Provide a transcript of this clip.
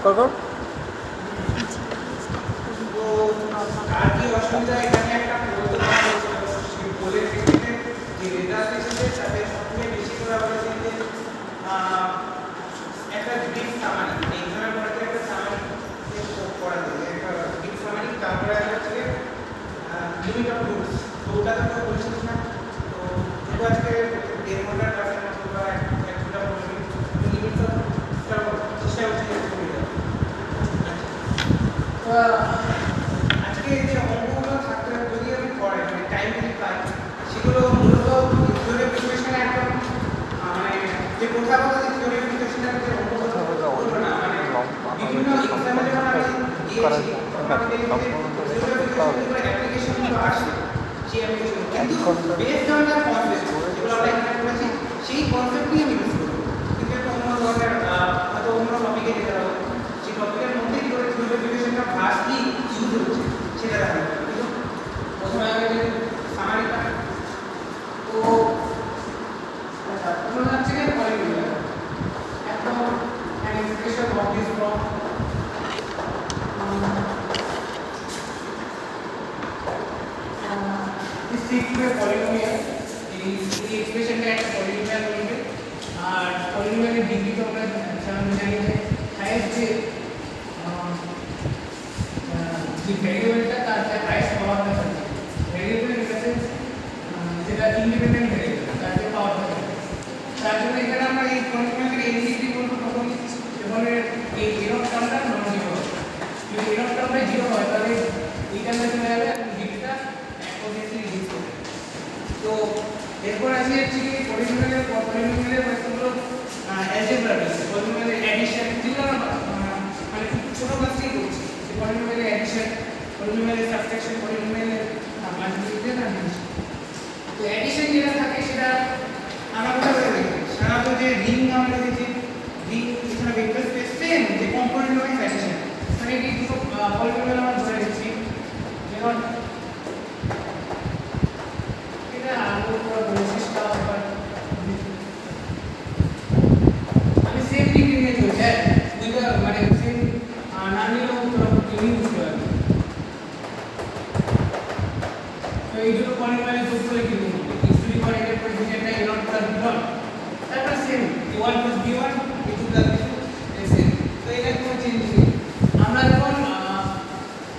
করো। তো আর কি অসুবিধা এখানে একটা বলে রেখেছে যে রেজাল্ট এসেছে তাদের সবথেকে বেশি করে বলেছে যে একটা ব্রিফ সামারি এক্সামের পরে একটা সামারি করা যায় একটা ব্রিফ সামারি তারপরে হচ্ছে লিমিট অফ রুলস তো ওটা তো বলছিস না তো যেহেতু আজকে 1.5 ঘন্টার ক্লাসের মতো বা 1 ঘন্টা বলবি লিমিট অফ চেষ্টা করছি আজকে যে অঙ্কগুলো থাকতে যদি আমি পড়ে মানে টাইম যদি পাই সেগুলো মূলত থিওরি প্রিপারেশনে একদম মানে যে কোথাও যে থিওরি প্রিপারেশনের যে অঙ্কগুলো করবো না মানে বিভিন্ন এক্সামে যখন আমি দিয়েছি অ্যাপ্লিকেশনগুলো আসে সেই অ্যাপ্লিকেশন কিন্তু বেসড অন দ্য কনসেপ্ট যেগুলো আমরা এখানে করেছি সেই কনসেপ্ট নিয়ে আমি ইউজ করবো কিন্তু একটা অন্য ধরনের হয়তো অন্য টপিকে যেতে হবে সেই টপিকের মধ্যে কি করে থিওরি প্রিপারেশনটা ভার্সলি ইউজ হচ্ছে সেটা দেখা যাবে কিন্তু প্রথমে আগে যে সামারিটা তো আচ্ছা প্রথমে হচ্ছে কি পলিনোমিয়াল একদম an expression of this from this secret polynomial এই এক্সপ্রেশনটা একটা পলিনোমিয়াল বলবে আর পলিনোমিয়ালের ডিগ্রি তো আমরা জানি যে হাইয়েস্ট যে ভ্যারিয়েবলটা তার হাইয়েস্ট পাওয়ারটা থাকে ভ্যারিয়েবল ইন দ্য সেন্স যেটা ইন্ডিপেন্ডেন্ট ভ্যারিয়েবল তার যে পাওয়ারটা থাকে তার জন্য এখানে আমরা এই পলিনোমিয়ালের n ডিগ্রি বলবো তখন যখন এই এরর টার্মটা নন জিরো হবে যদি এরর টার্মটা জিরো হয় তাহলে এই টার্মটা চলে যাবে আর ডিগ্রিটা এক্সপোনেনশিয়ালি রিডিউস হবে তো এরপর আসি হচ্ছে কি পলিনোমিয়ালের কয়েকগুলো অ্যালজেব্রা রয়েছে পলিনোমিয়ালের অ্যাডিশন যেগুলো আমরা মানে খুব ছোটো ক্লাস থেকেই করছি পলিনোমিয়ালের অ্যাডিশন পলিনোমিয়ালের সাবট্রাকশন পলিনোমিয়ালের মাল্টিপ্লিকেশন আর ডিভিশন তো অ্যাডিশন যেটা থাকে সেটা আমরা কোথায় দেখি সাধারণত যে রিং আমরা দেখি রিং এখানে ভেক্টর স্পেস সেম যে কম্পোনেন্ট ওয়াইজ অ্যাডিশন মানে এই দুটো পলিনোমিয়াল আমরা ধরে নিচ্ছি যেমন এটা আলো পুরো বৈশিষ্ট্য আবার আমি সেম ডিগ্রি নিয়ে চলছি দুইটা মানে সেম না নিলেও পুরো ডিগ্রি বুঝতে পারবে তো এই দুটো পলিনোমিয়াল যোগ করে কি লিখব x to the power n এর পর যেটা এর অর্থ বিলন তারপর সেম a1 + b1